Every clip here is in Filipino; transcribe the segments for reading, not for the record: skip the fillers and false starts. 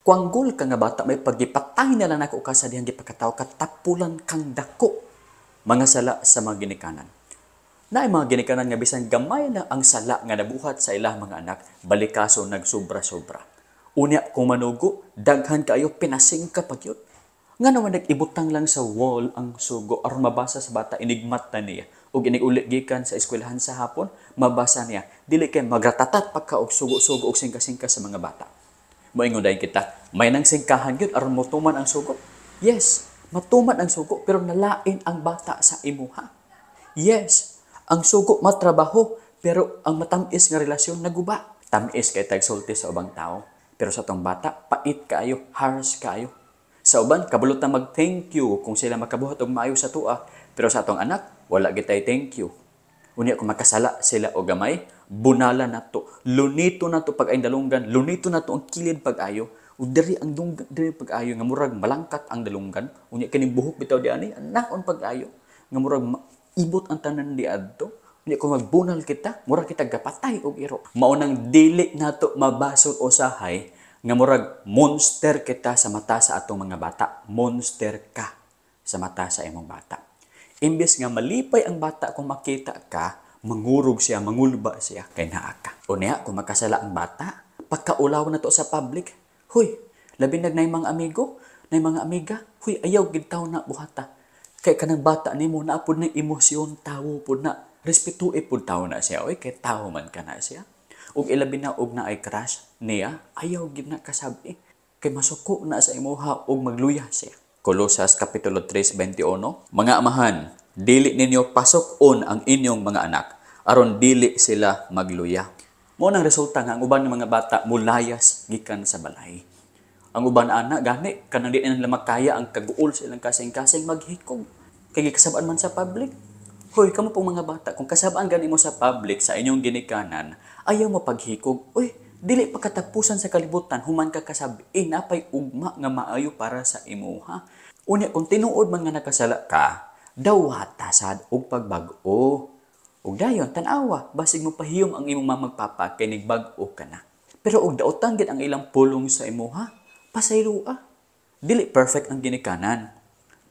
Kuanggol ka nga bata, may pagipatay na lang ako ka sa diyang gipakataw, katapulan kang dako. Mga sala sa mga ginikanan. Na mga ginikanan nga bisan gamay na ang sala nga nabuhat sa ilang mga anak, balikaso nagsobra-sobra. Unya kung manugo, daghan kayo, pinasing ka pagyot. Nga naman nag-ibutang lang sa wall ang sugo aron mabasa sa bata, inigmat na niya. Ug inig-uli gikan sa eskwelahan sa hapon, mabasa niya. Dili kay magratatat pagka og sugo-sugo og singka-singka sa mga bata. Moingon dayon kita, may nang singkahan yun aron motuman ang sugo. Yes, matuman ang sugo pero nalain ang bata sa imuha. Yes, ang sugo matrabaho pero ang matamis nga relasyon naguba. Tamis kay tagsulti sa ubang tao, pero sa tong bata pait kaayo, harsh kaayo. Sa uban kabulot na mag-thank you kung sila makabuhat og maayo sa tuwa, pero sa atong anak wala gitay thank you. Unya kung makasala sila o gamay, bunala nato, lunito nato pag ay dalunggan, lunito nato ang kilid pag-ayo, ug diri ang dunggan diri pag-ayo nga murag malangkat ang dalunggan, unya kining buhok bitaw di ani, anaon pag-ayo nga murag ibot ang tanan di adto. Unya kung magbunal kita, murag kita gapatay og iro. Mao nang dili nato mabasol usahay nga murag monster kita sa mata sa atong mga bata, monster ka sa mata sa imong bata. Imbes nga malipay ang bata kung makita ka, mangurog siya, mangulba siya, kay naa ka. Unya, kung makasala ang bata, pagkaulaw na to sa public, huy, labi nay mga amigo, nay mga amiga, huy, ayaw gintaw na buhata. Kay kanang bata nimo na pud na emosyon, tawo pud na, respetuhe pud tawo na siya, oy, kay tawo man ka na siya. Ug ilabi na og na ay crush niya, ayaw gid na kasabi, kay masuko na sa imuha ug magluya siya. Colosas Kapitulo 3:21, mga amahan, dili ninyo pasok-on ang inyong mga anak, aron dili sila magluya. Mo nang resulta nga ang uban ng mga bata mulayas gikan sa balay. Ang uban ana gani kanang di nila makaya ang kaguol silang kasing-kasing maghikog. Kay kasabaan man sa public. Hoy, kamo pong mga bata, kung kasabaan gani mo sa public sa inyong ginikanan, ayaw mo paghikog. Uy, dili pa katapusan sa kalibutan, human ka kasabi, napay ugma nga maayo para sa imuha. Unya, kung tinuod man nga nakasala ka, dawata sad og pagbag-o. Ug dayon, tanawa, basig mo pahiyom ang imong mamagpapa, kay nigbag-o ka na. Pero og daotan gid ang ilang pulong sa imuha, pasaylua. Dili perfect ang ginikanan.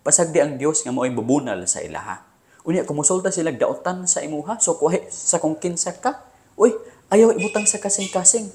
Pasagdi ang Dios nga mo'y bubunal sa ilaha. Unya, kumusulta sila daotan sa imuha, so kuhi sa kung kinsa ka, uy, ayaw ibutang sa kasing-kasing.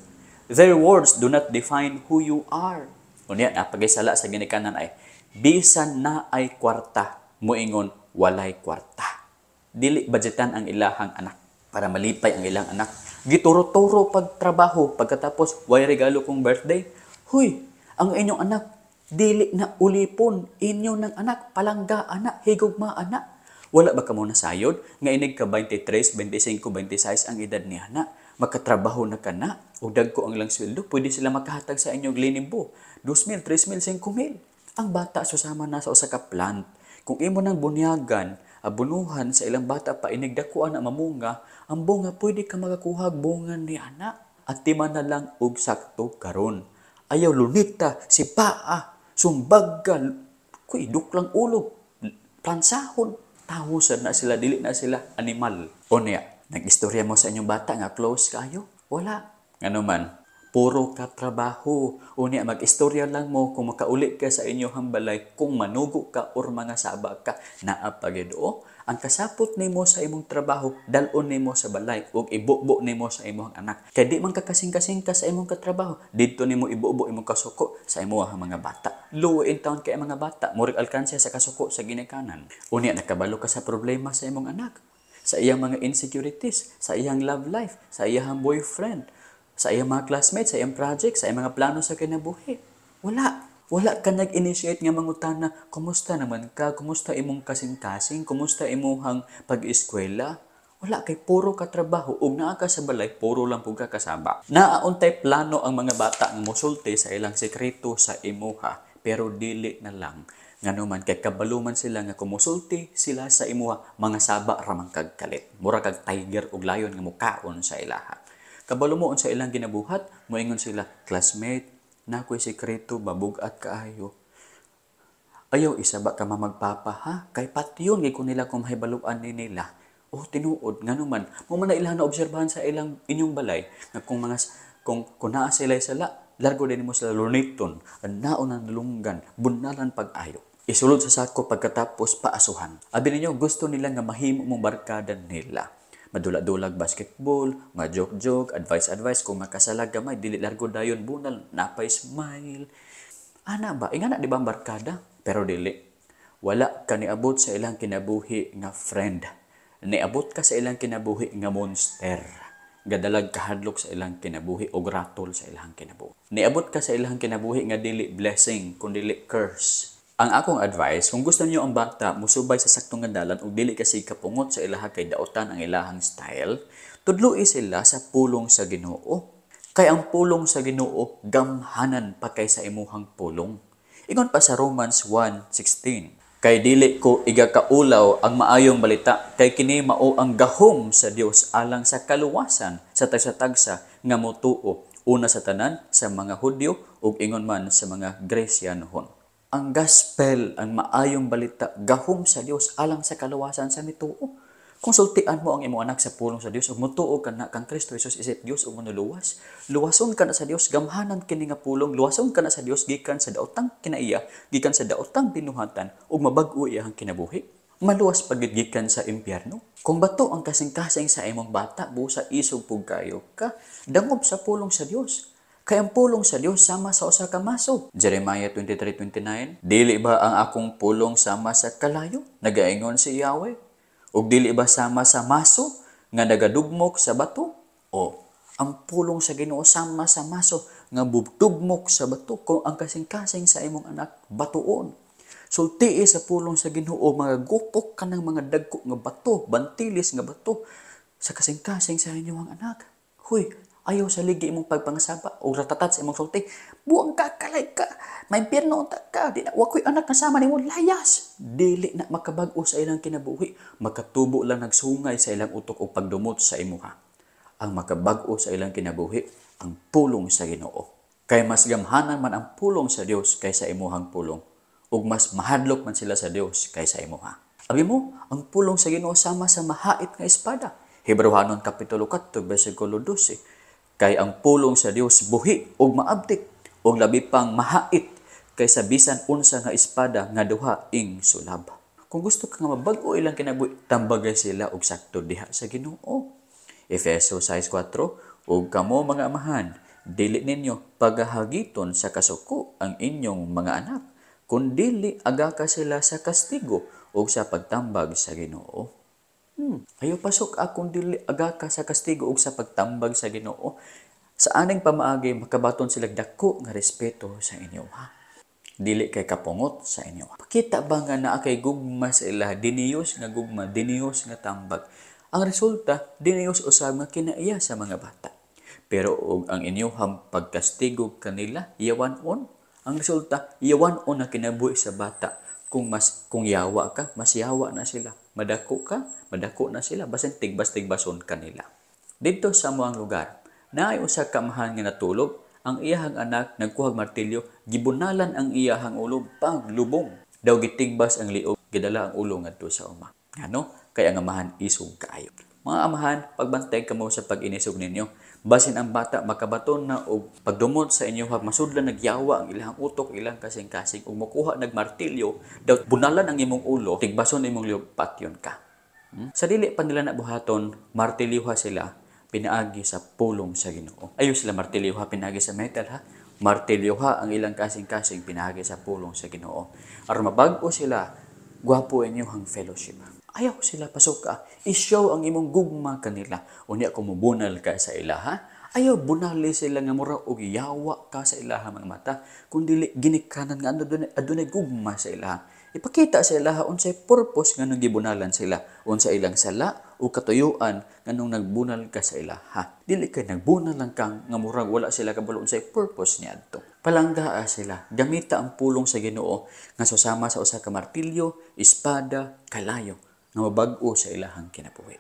Their words do not define who you are. Unya, napagisala sa ginikanan ay, bisan na ay kwarta, moingon walay kwarta. Dili budgetan ang ilahang anak para malipay ang ilang anak. Gituro-turo pagtrabaho, pagkatapos way regalo kong birthday. Huy, ang inyong anak, dili na ulipon, inyo ng anak, palangga anak, higugma anak. Wala ba ka muna sayod? Nga inig ka 23, 25, 26 ang edad niya na. Makatrabaho na ka na. O dagko ang lang sweldo, pwede sila makahatag sa inyong linimbo. 2,000, 3,000, 5,000. Ang bata susama na sa usa ka plant. Kung imo nang bunyagan, abunuhan sa ilang bata pa inigdakuan na mamunga, ang bunga pwede ka makakuha bunga ni anak. At tima na lang og sakto karon. Ayaw lunita, si paa, sumbagal, kuy duklang ulo, plansahon. Tahusan na sila, dili na sila animal. O niya, nag-istorya mo sa inyong bata nga close kayo? Wala. Nga naman, puro ka trabaho. O niya, mag-istorya lang mo kung makauli ka sa inyong hambalay, kung manugo ka or mga saba ka, naapagid o. Ang kasapot nimo sa imong trabaho, dalon nimo sa balay, o ibubo nimo sa imong anak. Kaya di man kakasing-kasing ka sa imong katrabaho, dito nimo ibubo imong kasuko sa imong mga bata. Low in town kay mga bata, murig alkansya sa kasuko sa ginikanan. Unya, nakabalo ka sa problema sa imong anak, sa iyang mga insecurities, sa iyang love life, sa iyang boyfriend, sa iyang mga classmates, sa iyang project, sa iyang mga plano sa kinabuhi. Wala ka nag-initiate nga mangutana, kumusta naman ka? Kumusta imong kasing-kasing? Kumusta imong pag-eskwela? Wala kay puro ka trabaho ug naa ka sa balay, puro lang pug ka kasaba. Naauntay plano ang mga bata nga mosulti sa ilang sekreto sa imuha, pero dili na lang. Nganuman kay kabaluman sila nga kumusulti sila sa imuha, mga saba ra man kag kalit. Mura kag tiger ug layon nga mukaon sa ilaha. Kabalo mo sa ilang ginabuhat, moingon sila, classmate, na ako'y sekreto, babugat kaayo. Ayaw isa ba ka mamagpapa ha? Kay pati yun, kung nila kung mahibaluan ni nila. O tinuod, nga naman, mo man na ilang na obserbahan sa ilang inyong balay, nga kung naa sila sala, largo din mo sila luniton, naon ang nalunggan, bunalan pag-ayo. Isulod sa sako pagkatapos paasuhan. Abi ninyo, gusto nila nga mahimo mong barkada nila. Madula-dulag basketball, ma-joke-joke, advice-advice, kung makasalag gamay, dili largo dayon bunal, napay smile. Ana ba? Ingana di ba ang barkada? Pero dili. Wala ka niabot sa ilang kinabuhi nga friend. Niabot ka sa ilang kinabuhi nga monster. Gadalag kahadlok sa ilang kinabuhi o gratol sa ilang kinabuhi. Niabot ka sa ilang kinabuhi nga dili blessing, kundi curse. Ang akong advice, kung gusto niyo ang bata musubay sa saktong nga dalan ug dili kasi kapungot sa ilaha kay daotan ang ilahang style, tudloi sila sa pulong sa Ginoo. Kay ang pulong sa Ginoo gamhanan pa kaysa imuhang pulong. Ingon pa sa Romans 1:16. Kay dili ko igakaulaw ang maayong balita kay kini mao ang gahom sa Dios alang sa kaluwasan sa tagsa-tagsa nga motuo una sa tanan sa mga Hudyo ug ingon man sa mga Grecianhon. Ang gospel, ang maayong balita, gahom sa Dios alang sa kaluwasan sa mituo. Kung sultian mo ang imong anak sa pulong sa Dios ug motuo ka na kang Kristo Jesus isip Dios ug manuluwas, luwason ka na sa Dios, gamhanan kini nga pulong, luwason ka na sa Dios gikan sa daotang kinaiya, gikan sa daotang binuhatan ug mabag-o iyang kinabuhi. Maluwas pagid gikan sa impyerno. Kung bato ang kasing-kasing sa imong bata, busa isog pug kayo ka, dangob sa pulong sa Dios. Kaya ang pulong sa Dios sama sa usa ka maso. Jeremiah 23:29. Dili ba ang akong pulong sama sa kalayo? Nagaingon si Yahweh. Ug dili ba sama sa maso nga nagadugmok sa bato? O ang pulong sa Ginoo sama sa maso nga bugdugmok sa bato kung ang kasing-kasing sa imong anak batuon. Sultii sa pulong sa Ginoo mga gupok ka ng mga dagko nga bato, bantilis nga bato sa kasing-kasing sa inyong anak. Huy, ayaw sa ligi imong pagpangasaba o ratatat sa imong sulti. Buang ka, kalay ka. May impyerno ka. Di na, wakoy anak kasama ni mo, layas. Dili na makabag-o sa ilang kinabuhi. Makatubo lang nagsungay sa ilang utok o pagdumot sa imuha. Ang makabag-o sa ilang kinabuhi, ang pulong sa Ginoo. Kay mas gamhanan man ang pulong sa Dios kaysa imuhang pulong. Ug mas mahadlok man sila sa Dios kaysa imuha. Abi mo, ang pulong sa Ginoo sama sa mahait nga espada. Hebrehanon kapitulo 4, bersikulo 12. Kay ang pulong sa Dios buhi ug maabtik ug labi pang mahait kaysa bisan unsa nga espada nga duha ing sulab. Kung gusto ka nga mabag-o ilang kinabuhi, tambagay sila og sakto diha sa Ginoo. Efeso 6:4. Ug kamo mga amahan, dili ninyo pagahagiton sa kasuko ang inyong mga anak, kundi agaka sila sa kastigo ug sa pagtambag sa Ginoo. Ayaw pasok akong dili agaka sa kastigo ug sa pagtambag sa Ginoo. Sa aning pamaagi makabaton sila dako nga respeto sa inyo, ha? Dili kay kapungot sa inyo. Pakita ba nga naa kay gugma sa ila, diniyos nga gugma, diniyos nga tambag. Ang resulta, diniyos usab nga kinaiya sa mga bata. Pero og ang inyong pagkastigo kanila, yawan-on. Ang resulta, yawan-on na kinabuhi sa bata. Kung yawa ka, mas yawa na sila. Madako ka, madako na sila. Basin tigbas-tigbason kanila. Dito sa moang lugar, naay usa ka amahan nga natulog, ang iyahang anak nagkuhag martilyo, gibunalan ang iyahang ulo paglubong. Daw gitigbas ang liog, gidala ang ulo ngadto sa uma. Ngano? Kay ang amahan isog kaayo. Mga amahan, pagbantay kamo sa pag-inisog ninyo. Basin ang bata makabaton na og pagdumot sa inyo masudlan nagyawa ang ilang utok, ilang kasing-kasing ug mokuha nagmartilyo, daw bunalan ang imong ulo, tigbason imong liog, patyon ka. Sa dili pa nila nabuhaton, martilyoha sila pinaagi sa pulong sa Ginoo. Ayaw sila martilyoha pinaagi sa metal, ha? Martilyoha ang ilang kasing-kasing pinaagi sa pulong sa Ginoo. Aron mabag-o sila, gwapo inyong fellowship. Ayaw sila pasok ka, i-show ang imong gugma kanila. Unya kung mubunal ka sa ilaha, ayaw bunali sila nga mura o yawa ka sa ilaha mga mata, kundi ginikanan nga adunay gugma sa ilaha. Ipakita sa ilaha unsay purpose nga nung gibunalan sila, unsa ilang sala o katuyuan nga nung nagbunal ka sa ilaha. Dili kay nagbunal lang kang nga murag wala sila kabalo unsay purpose niadto. Palanggaa sila, gamita ang pulong sa Ginoo nga susama sa usa ka martilyo, espada, kalayo nga mabag-o sa ilahang kinabuhi.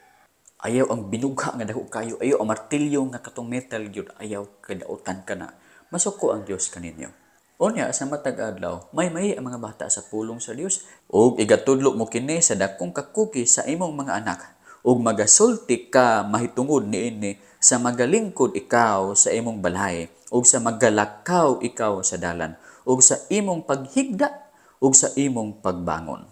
Ayaw ang binugha nga dako kayo, ayaw ang martilyo nga katong metal gyud, ayaw kadautan ka na. Masuko ang Dios kaninyo. Unya sa matag adlaw, may ang mga bata sa pulong sa Dios ug igatudlo mo kini sa dakong kakuki sa imong mga anak ug magasulti ka mahitungod niini sa magalingkod ikaw sa imong balay, ug sa magalakaw ikaw sa dalan, ug sa imong paghigda, ug sa imong pagbangon.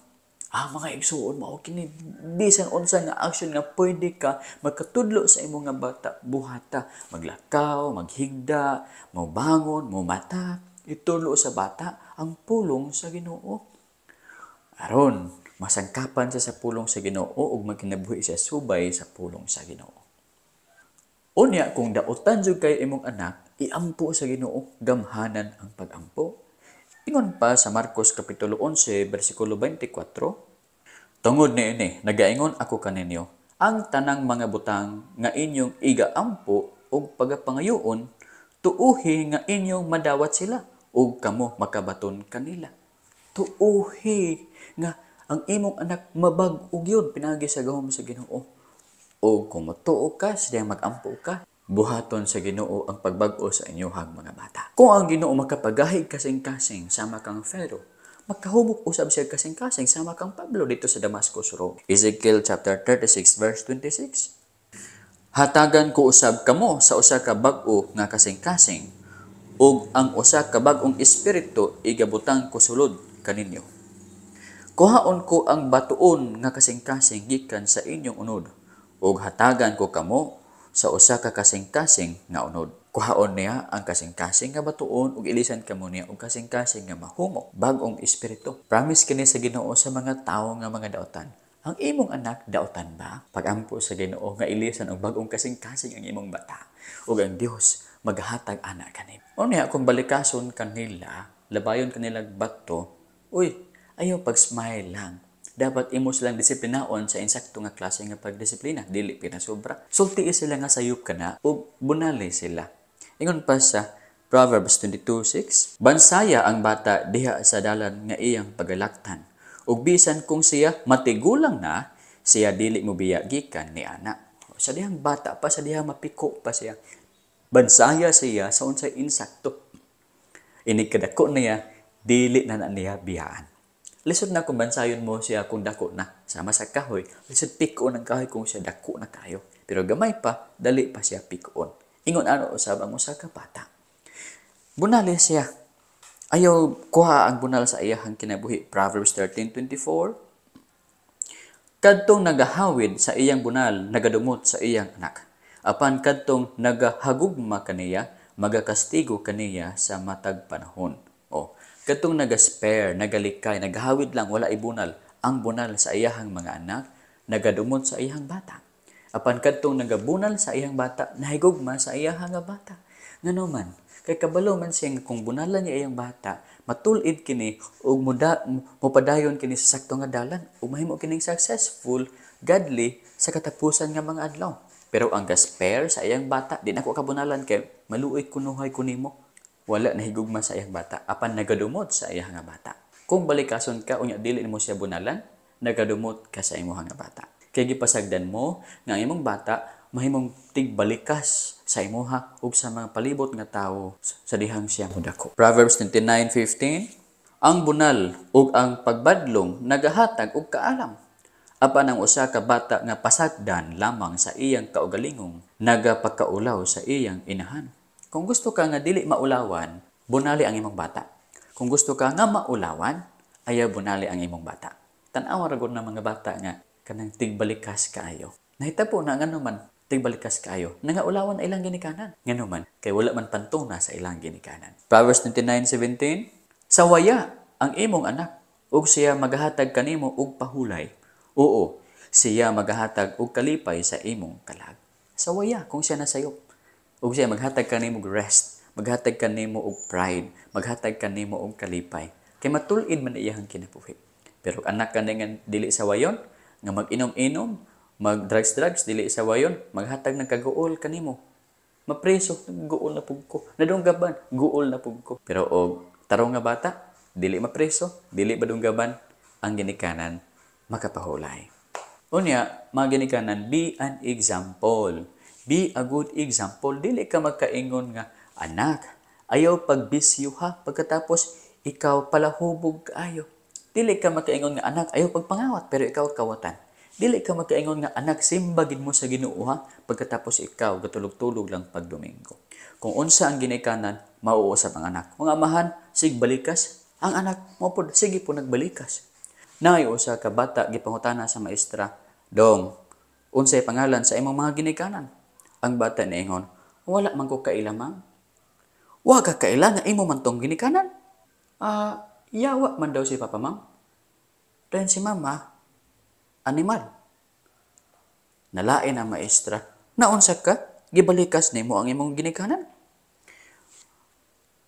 Mga igsuon mao kini bisan unsa nga action nga pwede ka magkatudlo sa imong nga bata buhata, maglakaw, maghigda, mobangon, mumata, itulo sa bata ang pulong sa Ginoo. Aron masangkapan siya sa pulong sa Ginoo ug magkinabuhi siya subay sa pulong sa Ginoo. Unya kung dautan jud kay imong anak, iampo sa Ginoo, gamhanan ang pag-ampo. Ingon pa sa Marcos kapitulo 11 bersikulo 24, tungod niini, nagaingon ako kaninyo, ang tanang mga butang nga inyong igaampo ug pagapangayoon, tuuhi nga inyong madawat sila ug kamo makabaton kanila. Tuuhi nga ang imong anak mabag-og yun pinagi sa gahom sa Ginoo. O kung matuo ka, siya mag-ampo ka, buhaton sa Ginoo ang pagbag-o sa inyohang mga bata. Kung ang Ginoo makapagahig kasing-kasing sama kang Pharaoh, makahubok usab siya kasing-kasing sama kang Pablo dito sa Damascus Road. Ezekiel chapter 36 verse 26. Hatagan ko usab kamo sa usa ka bag-o nga kasing-kasing, ug ang usa ka bag-ong espiritu igabutang ko sulod kaninyo. Kuhaon ko ang batuon nga kasing-kasing gikan sa inyong unod, ug hatagan ko kamo sa usa ka kasing-kasing nga unod. Kuhaon niya ang kasing-kasing nga batuon ug ilisan kamo niya og kasing-kasing nga mahumok, bag-ong espiritu. Promise kini sa Ginoo sa mga tawo nga mga daotan. Ang imong anak daotan ba? Pag-ampo sa Ginoo nga ilisan og bag-ong kasing-kasing ang imong bata, ug ang Dios maghatag ana kani. Unya kung balikason kanila, labayon kanila bato, ayaw pag-smile lang. Dapat imo silang disiplinaon sa insakto nga klase nga pagdisiplina, dili pinasobra. Sulti sila nga sayop kana ug bunali sila. Ingon pa sa Proverbs 22:6, bansaya ang bata diha sa dalan nga iyang pagalaktan, ug bisan kung siya matigulang na, siya dili mo biya gikan ni ana. Sa dihang bata pa, sa dihang mapiko pa siya, bansaya siya sa unsay insakto. Ini kadako niya, dili na niya biyaan. Lisod na kung bansayon mo siya kung dako na, sama sa kahoy. Lisod piko ng kahoy kung siya dako na kayo. Pero gamay pa, dali pa siya pikoon. Ingon ano usab ang usa ka bata. Bunali siya. Ayaw kuha ang bunal sa iyahang kinabuhi. Proverbs 13:24. Kadtong nagahawid sa iyang bunal, nagadumot sa iyang anak. Apan kadtong nagahagugma kaniya, magakastigo kaniya sa matag panahon. Kadtong nagaspare, nagalikay, nagahawid lang, wala ibunal, ang bunal sa iyahang mga anak, nagadumot sa iyahang bata. Apan kadtong nagabunal sa iyahang bata, nahigugma sa iyahang bata. Ngano man, kay kabalo man siya kung bunalan niya iyang bata, matulid kini ug mupadayon kini sa sakto nga dalan ug mahimo kining successful, godly sa katapusan nga mga adlaw. Pero ang gaspare sa iyang bata, di na ko kabunalan kay maluoy kunuhay kunimo. Wala nahigugma sa iyang bata, apan nagadumot sa iyang nga bata. Kung balikason ka, unya dili mo siya bunalan, nagadumot ka sa imong nga bata. Kay gipasagdan mo nga ang imong bata mahimong tigbalikas sa imuha ug sa mga palibot nga tawo sa dihang siya modako. Proverbs 29:15, ang bunal ug ang pagbadlong nagahatag og kaalam. Apan ang usa ka bata nga pasagdan lamang sa iyang kaugalingong, nagapakaulaw sa iyang inahan. Kung gusto ka nga dili maulawan, bunali ang imong bata. Kung gusto ka nga maulawan, ayaw bunali ang imong bata. Tan-aw ra gud na mga bata nga kanang tigbalikas kaayo. Nahitabo na ngano man tigbalikas kaayo. Nangaulawan ilang ginikanan. Ngano man kay wala man pantuna sa ilang ginikanan. Proverbs 29:17, sawaya ang imong anak ug siya magahatag kanimo og pahulay. Oo, siya magahatag og kalipay sa imong kalag. Sawaya kung siya nasayop. Ug siya maghatag kanimo og rest, maghatag kanimo og pride, maghatag kanimo og kalipay. Kay matul-id man iyang kinabuhi. Pero anak ka nga dili sa wayon, nga mag-inom-inom, mag-drugs-drugs, dili sa wayon, maghatag ng kaguol kanimo. Mapreso, guol na pug ko. Nadunggaban, guol na pug ko. Pero og tarong nga bata, dili mapreso, dili badunggaban, ang ginikanan makapahulay. Unya, mga ginikanan, be an example. Be a good example. Dili ka magkaingon nga, anak, ayaw pagbisyo ha, pagkatapos ikaw palahubog kaayo. Dili ka magkaingon nga, anak, ayaw pagpangawat, pero ikaw kawatan. Dili ka makaingon nga anak simbagin mo sa Ginoo ha pagkatapos ikaw gatulog-tulog lang pag Domingo. Kung unsa ang ginikanan, mauusap ang anak. Mga amahan, sig balikas. Ang anak mo pod sige po nagbalikas. Naay usa ka bata gipangutana sa maestra, "Dong, unsay pangalan sa imong mga ginikanan?" Ang bata niingon, "Wala man ko kaila, ma'am." "Wa ka kaila nga imo man tong ginikanan?" Yawa man daw si Papa, ma'am." "Then si Mama, animal." Nalain ang maestra, "Naunsa ka? Gibalikas nimo ang imong ginikanan?"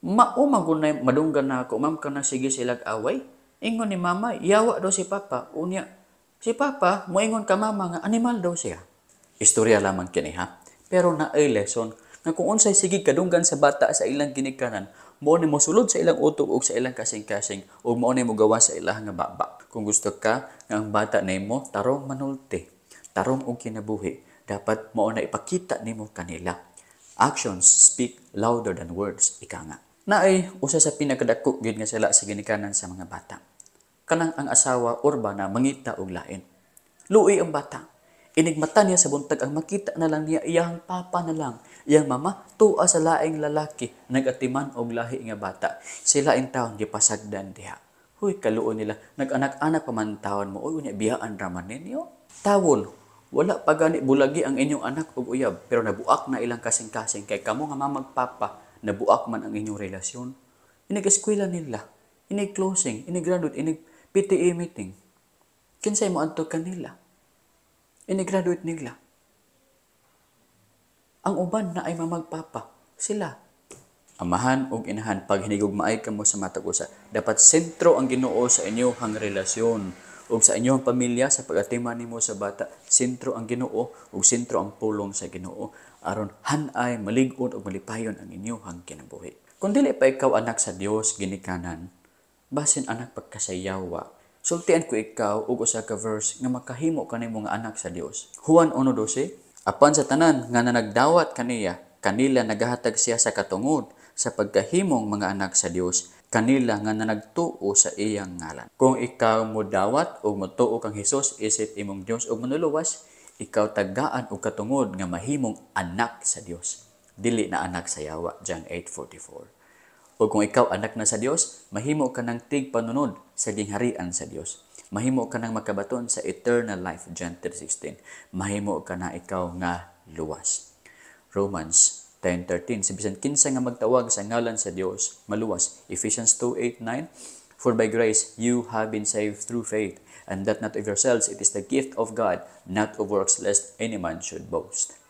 Magunnay madunggan na ako, ma'am, kana sige silag away. Ingon ni Mama, yawa daw si Papa. Unya, si Papa, moingon ka Mama nga animal daw siya. Istorya lamang kini ha. Pero naay lesson nga kung unsay sige kadunggan sa bata sa ilang ginikanan, mao ni mosulod sa ilang utok ug sa ilang kasing-kasing ug mao ni mogawa sa ilang nga baba. Kung gusto ka nga ang bata nimo tarong manulti, tarong og kinabuhi, dapat mao na ipakita nimo kanila. Actions speak louder than words, ika nga. Naay usa sa pinakadako gyud nga sala sa ginikanan sa mga bata. Kanang ang asawa urba na mangita og lain. Luoy ang bata. Inigmata niya sa buntag ang makita na lang niya iyang papa na lang. Iyang mama tuwa sa laing lalaki nagatiman og lahi nga bata. Sila in taon gipasagdan diha. Huy kaluon nila nag-anak-anak pa man taon mo uy unya biyaan ra man ninyo. Tawon wala pa gani bulagi ang inyong anak og uyab pero nabuak na ilang kasing-kasing kay kamo nga mamag papa nabuak man ang inyong relasyon. Inig-eskwela nila, inig-closing, inig-graduate, inig-PTA meeting. Kinsay mo adto kanila? Inig-graduate nila. Ang uban na ay mamagpapa, sila. Amahan ug inahan, pag hinigugmaay kamo sa matag usa, dapat sentro ang Ginoo sa inyong relasyon ug sa inyong pamilya sa pag-atiman nimo sa bata. Sentro ang Ginoo ug sentro ang pulong sa Ginoo aron hanay malig-on ug malipayon ang inyong kinabuhi. Kung dili pa ikaw anak sa Dios ginikanan, basin anak pagkasayawa. Sultian ko ikaw ug usa ka verse nga makahimo kanimo nga anak sa Dios. Juan 1:12, apan sa tanan nga nagdawat kaniya, kanila nagahatag siya sa katungod sa pagkahimong mga anak sa Dios, kanila nga nagtuo sa iyang ngalan. Kung ikaw modawat ug motuo kang Hesus isip imong Dios ug manuluwas, ikaw tagaan og katungod nga mahimong anak sa Dios. Dili na anak sa yawa, John 8:44. O kung ikaw anak na sa Dios, mahimo ka ng tigpanunod sa gingharian sa Dios. Mahimo ka ng makabaton sa eternal life, John 3:16. Mahimo ka na ikaw nga luwas. Romans 10:13. Si bisan kinsa nga magtawag sa ngalan sa Dios, maluwas. Ephesians 2:8-9. For by grace you have been saved through faith, and that not of yourselves, it is the gift of God, not of works, lest any man should boast.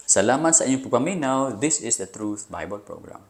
Salamat sa inyong pagpaminaw. This is the Truth Bible Program.